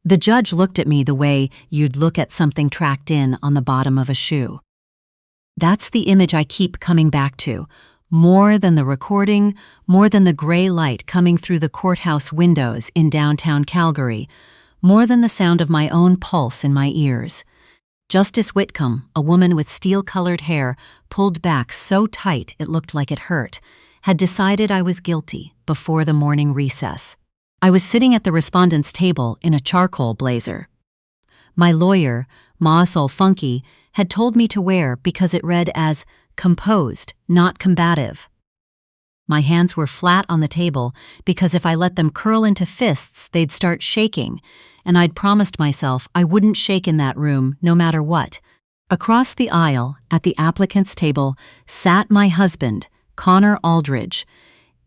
The judge looked at me the way you'd look at something tracked in on the bottom of a shoe. That's the image I keep coming back to, more than the recording, more than the gray light coming through the courthouse windows in downtown Calgary, more than the sound of my own pulse in my ears. Justice Whitcomb, a woman with steel-colored hair pulled back so tight it looked like it hurt, had decided I was guilty before the morning recess. I was sitting at the respondent's table in a charcoal blazer. My lawyer, Maasol Funky, had told me to wear because it read as composed, not combative. My hands were flat on the table because if I let them curl into fists, they'd start shaking, and I'd promised myself I wouldn't shake in that room no matter what. Across the aisle, at the applicant's table, sat my husband, Connor Aldridge.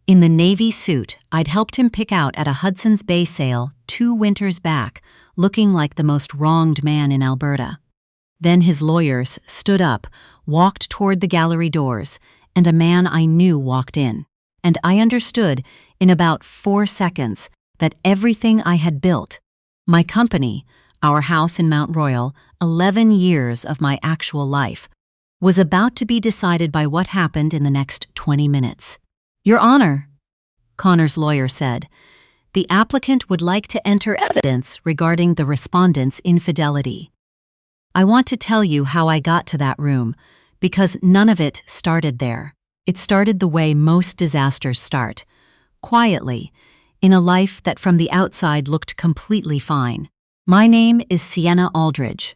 In the navy suit I'd helped him pick out at a Hudson's Bay sale 2 winters back, looking like the most wronged man in Alberta. Then his lawyers stood up, walked toward the gallery doors, and a man I knew walked in. And I understood, in about 4 seconds, that everything I had built, my company, our house in Mount Royal, 11 years of my actual life, was about to be decided by what happened in the next 20 minutes. Your Honor, Connor's lawyer said, the applicant would like to enter evidence regarding the respondent's infidelity. I want to tell you how I got to that room, because none of it started there. It started the way most disasters start, quietly, in a life that from the outside looked completely fine. My name is Sienna Aldridge.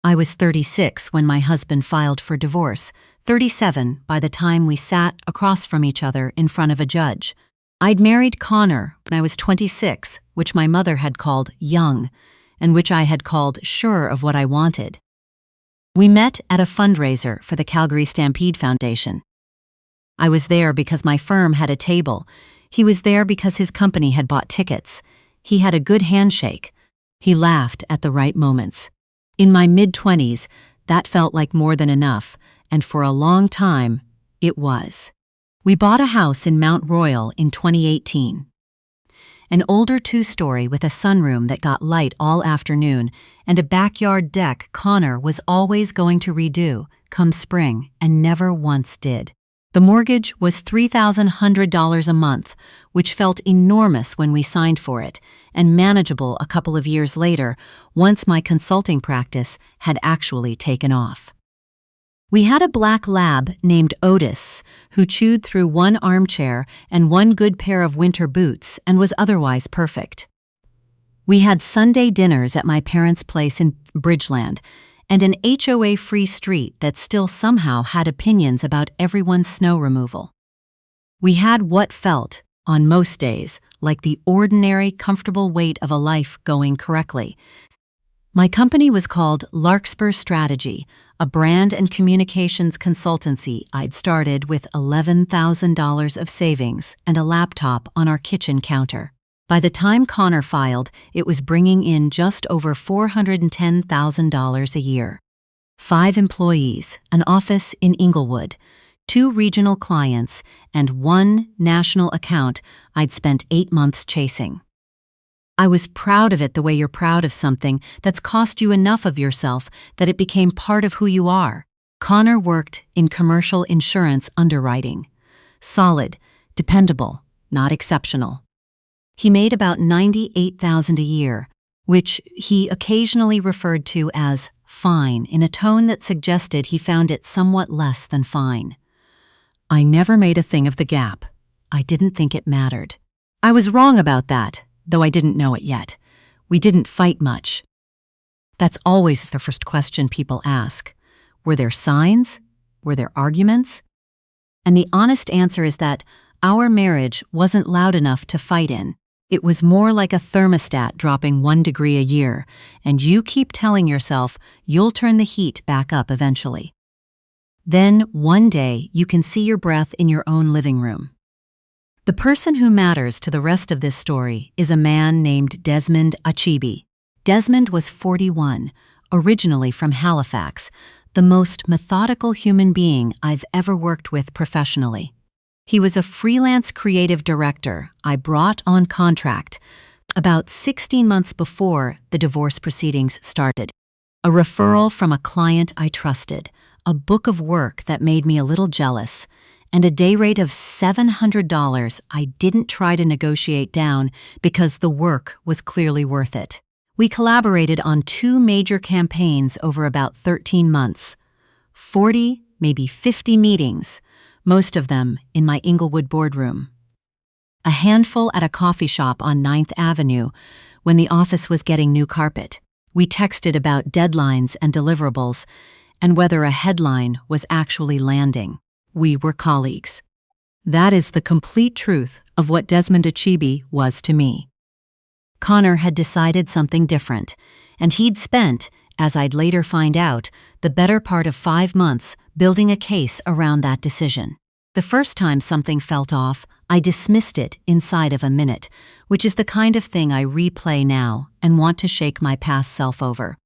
I was 36 when my husband filed for divorce, 37 by the time we sat across from each other in front of a judge. I'd married Connor when I was 26, which my mother had called young, and which I had called sure of what I wanted. We met at a fundraiser for the Calgary Stampede Foundation. I was there because my firm had a table. He was there because his company had bought tickets. He had a good handshake. He laughed at the right moments. In my mid-20s, that felt like more than enough, and for a long time, it was. We bought a house in Mount Royal in 2018. An older 2-story with a sunroom that got light all afternoon and a backyard deck Connor was always going to redo come spring and never once did. The mortgage was $3,100 a month, which felt enormous when we signed for it, and manageable a couple of years later once my consulting practice had actually taken off. We had a black lab named Otis, who chewed through 1 armchair and 1 good pair of winter boots and was otherwise perfect. We had Sunday dinners at my parents' place in Bridgeland, and an HOA-free street that still somehow had opinions about everyone's snow removal. We had what felt, on most days, like the ordinary, comfortable weight of a life going correctly. My company was called Larkspur Strategy, a brand and communications consultancy I'd started with $11,000 of savings and a laptop on our kitchen counter. By the time Connor filed, it was bringing in just over $410,000 a year. 5 employees, an office in Inglewood, 2 regional clients, and 1 national account I'd spent 8 months chasing. I was proud of it the way you're proud of something that's cost you enough of yourself that it became part of who you are. Connor worked in commercial insurance underwriting. Solid, dependable, not exceptional. He made about $98,000 a year, which he occasionally referred to as fine in a tone that suggested he found it somewhat less than fine. I never made a thing of the gap. I didn't think it mattered. I was wrong about that, though I didn't know it yet. We didn't fight much. That's always the first question people ask. Were there signs? Were there arguments? And the honest answer is that our marriage wasn't loud enough to fight in. It was more like a thermostat dropping 1 degree a year, and you keep telling yourself you'll turn the heat back up eventually. Then, one day, you can see your breath in your own living room. The person who matters to the rest of this story is a man named Desmond Achibi. Desmond was 41, originally from Halifax, the most methodical human being I've ever worked with professionally. He was a freelance creative director I brought on contract, About 16 months before the divorce proceedings started. A referral from a client I trusted, a book of work that made me a little jealous, and a day rate of $700 I didn't try to negotiate down because the work was clearly worth it. We collaborated on 2 major campaigns over about 13 months. 40, maybe 50 meetings, most of them in my Inglewood boardroom. A handful at a coffee shop on 9th Avenue when the office was getting new carpet. We texted about deadlines and deliverables and whether a headline was actually landing. We were colleagues. That is the complete truth of what Desmond Achebe was to me. Connor had decided something different, and he'd spent, as I'd later find out, the better part of 5 months building a case around that decision. The first time something felt off, I dismissed it inside of a minute, which is the kind of thing I replay now and want to shake my past self over.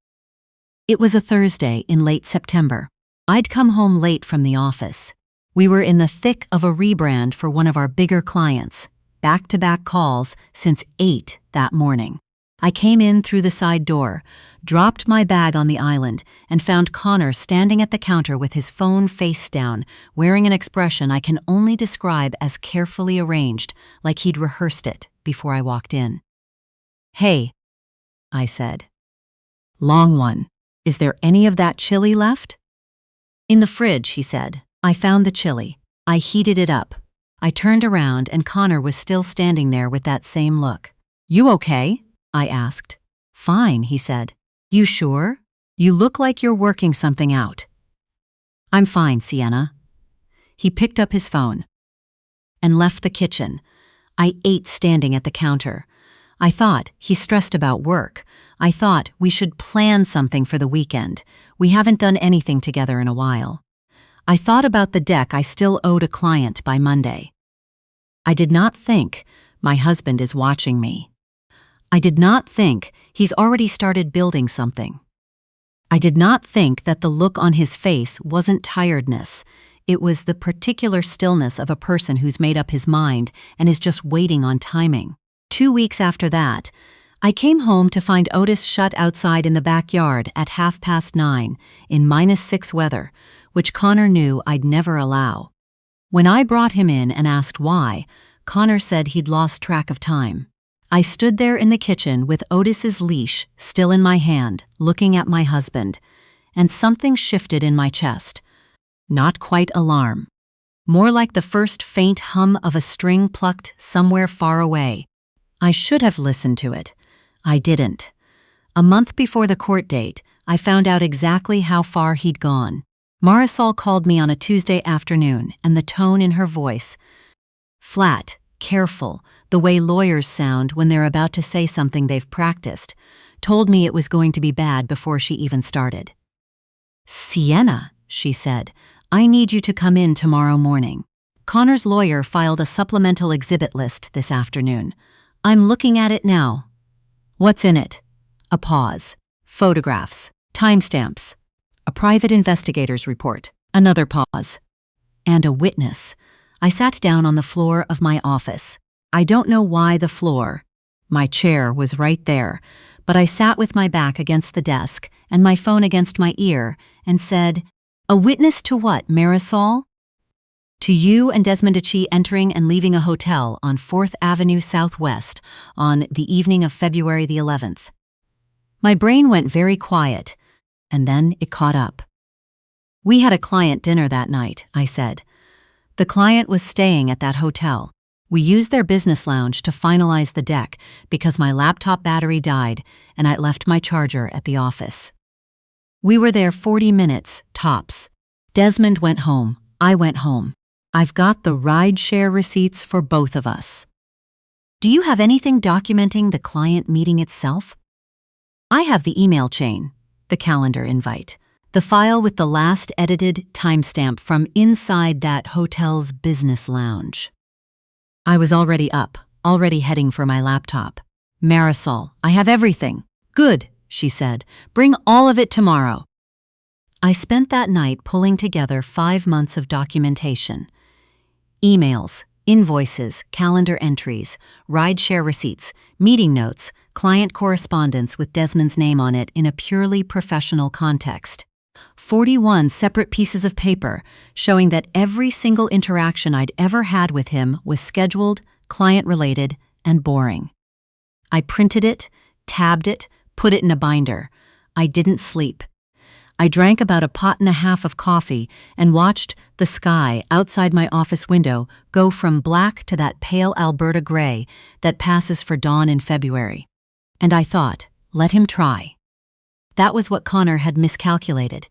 It was a Thursday in late September. I'd come home late from the office. We were in the thick of a rebrand for one of our bigger clients, back-to-back calls since 8 that morning. I came in through the side door, dropped my bag on the island, and found Connor standing at the counter with his phone face down, wearing an expression I can only describe as carefully arranged, like he'd rehearsed it before I walked in. "Hey," I said. "Long one, is there any of that chili left?" "In the fridge," he said. I found the chili. I heated it up. I turned around and Connor was still standing there with that same look. "You okay?" I asked. "Fine," he said. "You sure? You look like you're working something out." "I'm fine, Sienna." He picked up his phone and left the kitchen. I ate standing at the counter. I thought he's stressed about work. I thought we should plan something for the weekend. We haven't done anything together in a while. I thought about the deck I still owed a client by Monday. I did not think my husband is watching me. I did not think he's already started building something. I did not think that the look on his face wasn't tiredness. It was the particular stillness of a person who's made up his mind and is just waiting on timing. 2 weeks after that, I came home to find Otis shut outside in the backyard at 9:30 in -6 weather, which Connor knew I'd never allow. When I brought him in and asked why, Connor said he'd lost track of time. I stood there in the kitchen with Otis's leash still in my hand, looking at my husband, and something shifted in my chest. Not quite alarm. More like the first faint hum of a string plucked somewhere far away. I should have listened to it. I didn't. A month before the court date, I found out exactly how far he'd gone. Marisol called me on a Tuesday afternoon, and the tone in her voice, flat, careful, the way lawyers sound when they're about to say something they've practiced, told me it was going to be bad before she even started. "Sienna," she said, "I need you to come in tomorrow morning. Connor's lawyer filed a supplemental exhibit list this afternoon. I'm looking at it now." "What's in it?" A pause. "Photographs, timestamps, a private investigator's report." Another pause. "And a witness." I sat down on the floor of my office. I don't know why the floor. My chair was right there, but I sat with my back against the desk and my phone against my ear and said, "A witness to what, Marisol?" "To you and Desmond Achebe entering and leaving a hotel on 4th Avenue Southwest on the evening of February the 11th. My brain went very quiet, and then it caught up. "We had a client dinner that night," I said. "The client was staying at that hotel. We used their business lounge to finalize the deck because my laptop battery died and I left my charger at the office. We were there 40 minutes, tops. Desmond went home. I went home. I've got the ride-share receipts for both of us." "Do you have anything documenting the client meeting itself?" "I have the email chain, the calendar invite, the file with the last edited timestamp from inside that hotel's business lounge." I was already up, already heading for my laptop. "Marisol, I have everything." "Good," she said. "Bring all of it tomorrow." I spent that night pulling together 5 months of documentation. Emails, Invoices, calendar entries, ride-share receipts, meeting notes, client correspondence with Desmond's name on it in a purely professional context. 41 separate pieces of paper showing that every single interaction I'd ever had with him was scheduled, client-related, and boring. I printed it, tabbed it, put it in a binder. I didn't sleep. I drank about a pot and a half of coffee and watched the sky outside my office window go from black to that pale Alberta gray that passes for dawn in February. And I thought, let him try. That was what Connor had miscalculated.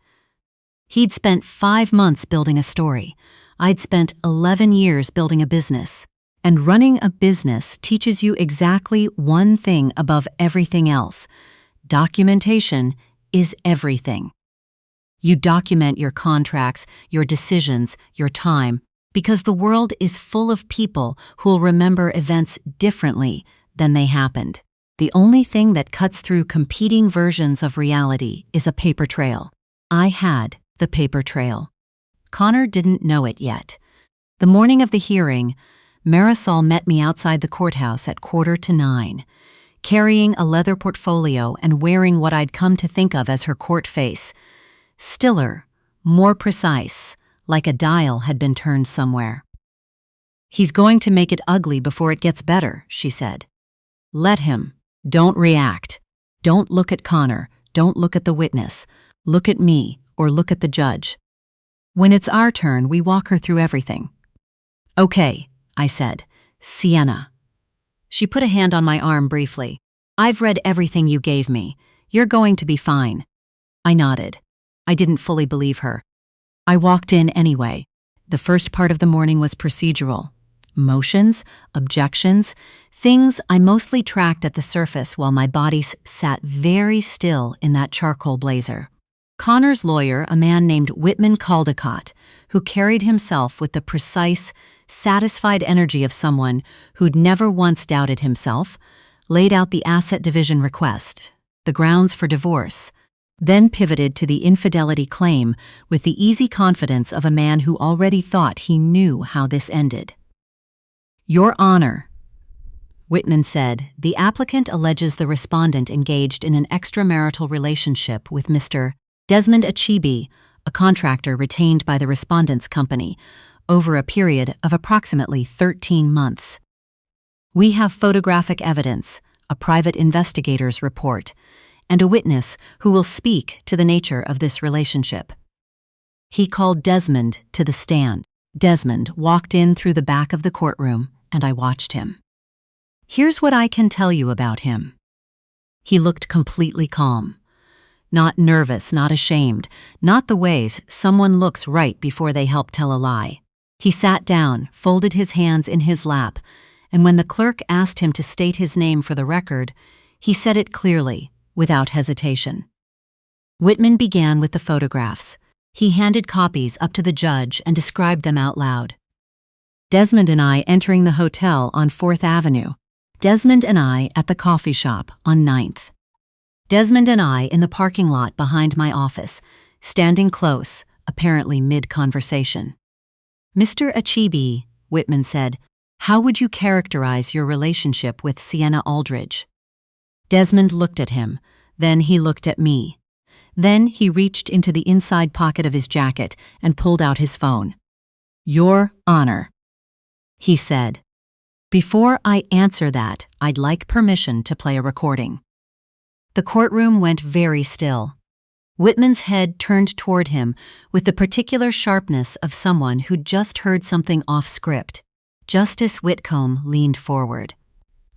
He'd spent 5 months building a story. I'd spent 11 years building a business. And running a business teaches you exactly one thing above everything else. Documentation is everything. You document your contracts, your decisions, your time, because the world is full of people who'll remember events differently than they happened. The only thing that cuts through competing versions of reality is a paper trail. I had the paper trail. Connor didn't know it yet. The morning of the hearing, Marisol met me outside the courthouse at 8:45, carrying a leather portfolio and wearing what I'd come to think of as her court face. Stiller, more precise, like a dial had been turned somewhere. "He's going to make it ugly before it gets better," she said. "Let him. Don't react. Don't look at Connor. Don't look at the witness. Look at me, or look at the judge. When it's our turn, we walk her through everything." "Okay," I said. "Sienna." She put a hand on my arm briefly. "I've read everything you gave me. You're going to be fine." I nodded. I didn't fully believe her. I walked in anyway. The first part of the morning was procedural. Motions, objections, things I mostly tracked at the surface while my body sat very still in that charcoal blazer. Connor's lawyer, a man named Whitman Caldecott, who carried himself with the precise, satisfied energy of someone who'd never once doubted himself, laid out the asset division request, the grounds for divorce, then pivoted to the infidelity claim with the easy confidence of a man who already thought he knew how this ended. "Your Honor," Whitman said, "the applicant alleges the respondent engaged in an extramarital relationship with Mr. Desmond Achibi, a contractor retained by the respondent's company, over a period of approximately 13 months. We have photographic evidence, a private investigator's report, and a witness who will speak to the nature of this relationship." He called Desmond to the stand. Desmond walked in through the back of the courtroom, and I watched him. "Here's what I can tell you about him." He looked completely calm. Not nervous, not ashamed, not the ways someone looks right before they help tell a lie. He sat down, folded his hands in his lap, and when the clerk asked him to state his name for the record, he said it clearly, without hesitation. Whitman began with the photographs. He handed copies up to the judge and described them out loud. Desmond and I entering the hotel on 4th Avenue. Desmond and I at the coffee shop on 9th. Desmond and I in the parking lot behind my office, standing close, apparently mid-conversation. "Mr. Achibi," Whitman said, "how would you characterize your relationship with Sienna Aldridge?" Desmond looked at him, then he looked at me. Then he reached into the inside pocket of his jacket and pulled out his phone. "Your Honor," he said. "Before I answer that, I'd like permission to play a recording." The courtroom went very still. Whitman's head turned toward him with the particular sharpness of someone who'd just heard something off script. Justice Whitcomb leaned forward.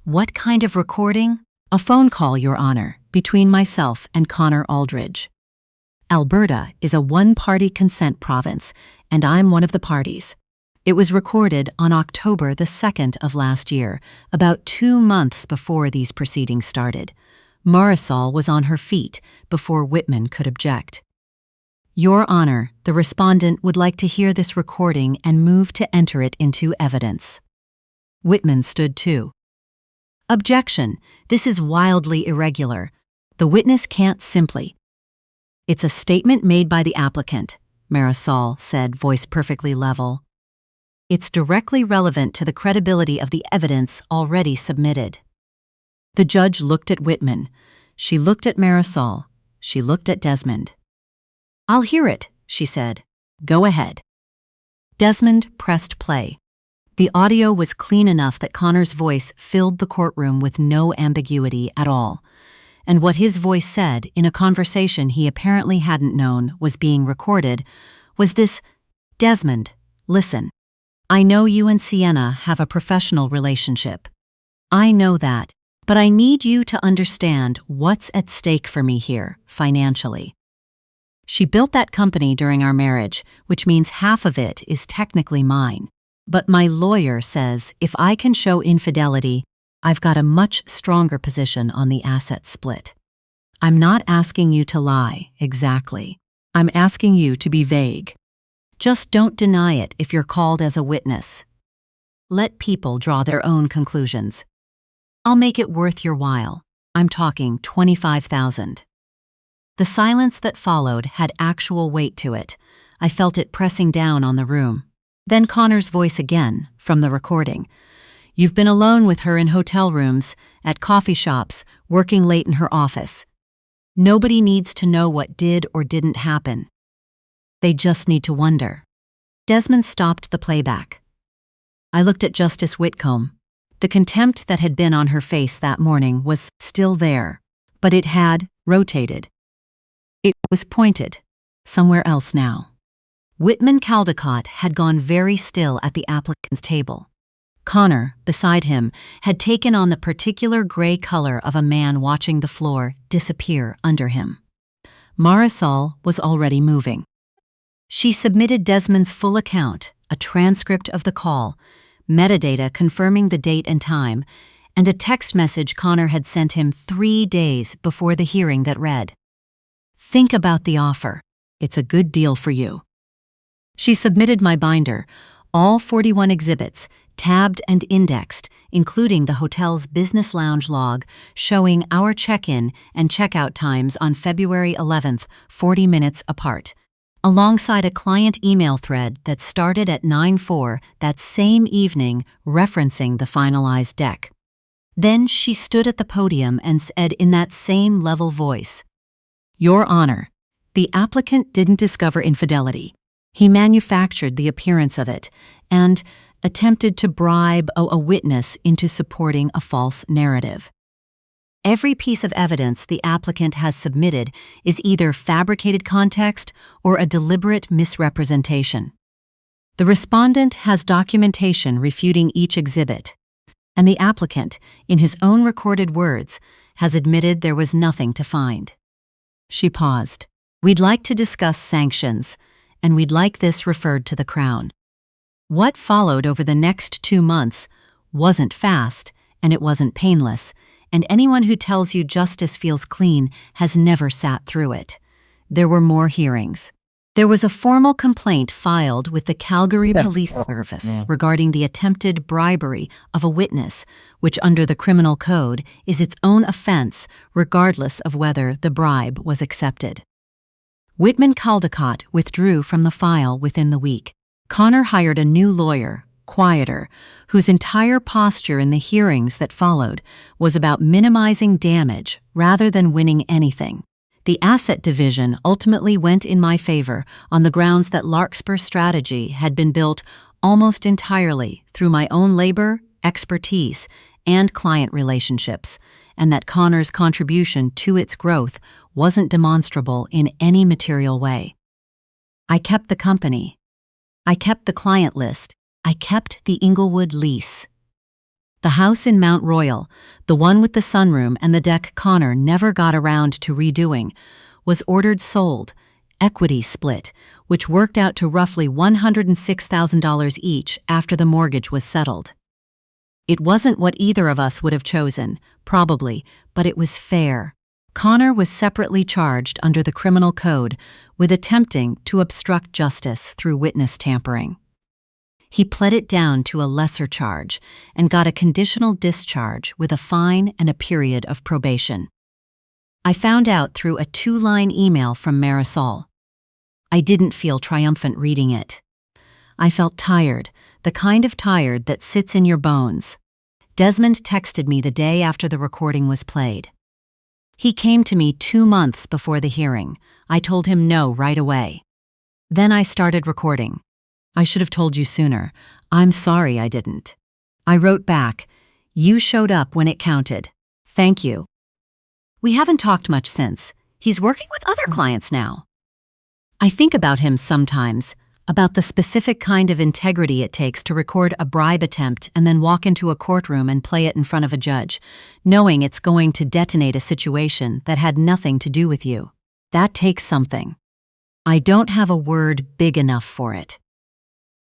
"What kind of recording?" "A phone call, Your Honor, between myself and Connor Aldridge. Alberta is a one-party consent province, and I'm one of the parties. It was recorded on October the 2nd of last year, about 2 months before these proceedings started. Marisol was on her feet before Whitman could object. Your Honor, the respondent would like to hear this recording and move to enter it into evidence." Whitman stood too. "Objection. This is wildly irregular. The witness can't simply—" "It's a statement made by the applicant," Marisol said, voice perfectly level. It's directly relevant to the credibility of the evidence already submitted. The judge looked at Whitman. She looked at Marisol. She looked at Desmond. "I'll hear it," she said. "Go ahead." Desmond pressed play. The audio was clean enough that Connor's voice filled the courtroom with no ambiguity at all. And what his voice said, in a conversation he apparently hadn't known was being recorded, was this: "Desmond, listen. I know you and Sienna have a professional relationship. I know that, but I need you to understand what's at stake for me here, financially. She built that company during our marriage, which means half of it is technically mine. But my lawyer says if I can show infidelity, I've got a much stronger position on the asset split. I'm not asking you to lie, exactly. I'm asking you to be vague. Just don't deny it if you're called as a witness. Let people draw their own conclusions. I'll make it worth your while. I'm talking $25,000. The silence that followed had actual weight to it. I felt it pressing down on the room. Then Connor's voice again, from the recording. "You've been alone with her in hotel rooms, at coffee shops, working late in her office. Nobody needs to know what did or didn't happen. They just need to wonder." Desmond stopped the playback. I looked at Justice Whitcomb. The contempt that had been on her face that morning was still there, but it had rotated. It was pointed somewhere else now. Whitman Caldecott had gone very still at the applicant's table. Connor, beside him, had taken on the particular gray color of a man watching the floor disappear under him. Marisol was already moving. She submitted Desmond's full account, a transcript of the call, metadata confirming the date and time, and a text message Connor had sent him 3 days before the hearing that read, "Think about the offer. It's a good deal for you." She submitted my binder, all 41 exhibits, tabbed and indexed, including the hotel's business lounge log showing our check-in and check-out times on February 11th, 40 minutes apart, alongside a client email thread that started at 9:04 that same evening referencing the finalized deck. Then she stood at the podium and said in that same level voice, "Your Honor, the applicant didn't discover infidelity. He manufactured the appearance of it and attempted to bribe a witness into supporting a false narrative. Every piece of evidence the applicant has submitted is either fabricated context or a deliberate misrepresentation. The respondent has documentation refuting each exhibit, and the applicant, in his own recorded words, has admitted there was nothing to find." She paused. "We'd like to discuss sanctions, and we'd like this referred to the Crown." What followed over the next 2 months wasn't fast, and it wasn't painless, and anyone who tells you justice feels clean has never sat through it. There were more hearings. There was a formal complaint filed with the Calgary Police Service regarding the attempted bribery of a witness, which under the criminal code is its own offense regardless of whether the bribe was accepted. Whitman Caldecott withdrew from the file within the week. Connor hired a new lawyer, quieter, whose entire posture in the hearings that followed was about minimizing damage rather than winning anything. The asset division ultimately went in my favor on the grounds that Larkspur's strategy had been built almost entirely through my own labor, expertise, and client relationships, and that Connor's contribution to its growth wasn't demonstrable in any material way. I kept the company. I kept the client list. I kept the Inglewood lease. The house in Mount Royal, the one with the sunroom and the deck Connor never got around to redoing, was ordered sold, equity split, which worked out to roughly $106,000 each after the mortgage was settled. It wasn't what either of us would have chosen, probably, but it was fair. Connor was separately charged under the criminal code with attempting to obstruct justice through witness tampering. He pled it down to a lesser charge and got a conditional discharge with a fine and a period of probation. I found out through a 2-line email from Marisol. I didn't feel triumphant reading it. I felt tired, the kind of tired that sits in your bones. Desmond texted me the day after the recording was played. He came to me 2 months before the hearing. I told him no right away. Then I started recording. I should have told you sooner. I'm sorry I didn't. I wrote back, "You showed up when it counted. Thank you." We haven't talked much since. He's working with other clients now. I think about him sometimes, about the specific kind of integrity it takes to record a bribe attempt and then walk into a courtroom and play it in front of a judge, knowing it's going to detonate a situation that had nothing to do with you. That takes something. I don't have a word big enough for it.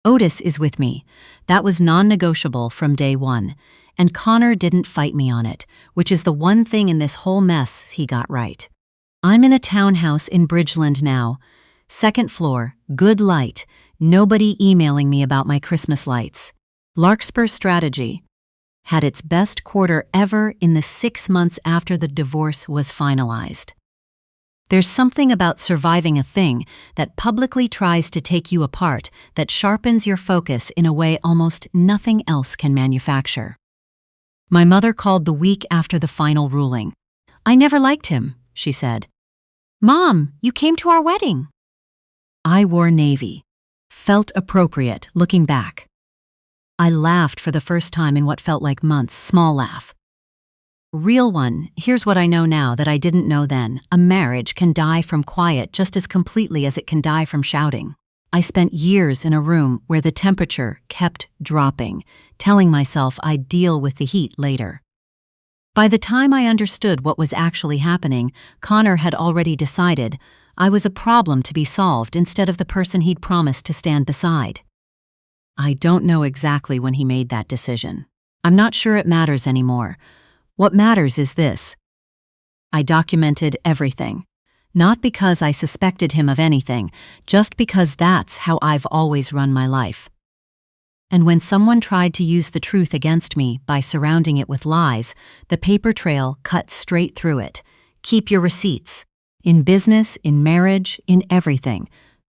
Otis is with me. That was non-negotiable from day one, and Connor didn't fight me on it, which is the one thing in this whole mess he got right. I'm in a townhouse in Bridgeland now. 2nd floor, good light, nobody emailing me about my Christmas lights. Larkspur Strategy had its best quarter ever in the 6 months after the divorce was finalized. There's something about surviving a thing that publicly tries to take you apart that sharpens your focus in a way almost nothing else can manufacture. My mother called the week after the final ruling. "I never liked him," she said. "Mom, you came to our wedding." I wore navy. Felt appropriate, looking back. I laughed for the first time in what felt like months, small laugh. Real one, here's what I know now that I didn't know then. A marriage can die from quiet just as completely as it can die from shouting. I spent years in a room where the temperature kept dropping, telling myself I'd deal with the heat later. By the time I understood what was actually happening, Connor had already decided I was a problem to be solved instead of the person he'd promised to stand beside. I don't know exactly when he made that decision. I'm not sure it matters anymore. What matters is this. I documented everything. Not because I suspected him of anything, just because that's how I've always run my life. And when someone tried to use the truth against me by surrounding it with lies, the paper trail cut straight through it. Keep your receipts. In business, in marriage, in everything.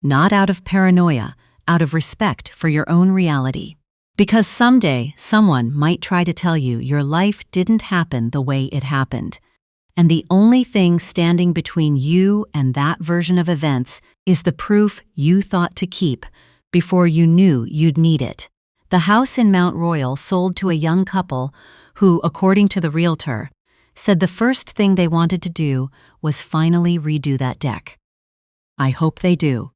Not out of paranoia, out of respect for your own reality. Because someday, someone might try to tell you your life didn't happen the way it happened. And the only thing standing between you and that version of events is the proof you thought to keep before you knew you'd need it. The house in Mount Royal sold to a young couple who, according to the realtor, said the first thing they wanted to do was finally redo that deck. I hope they do.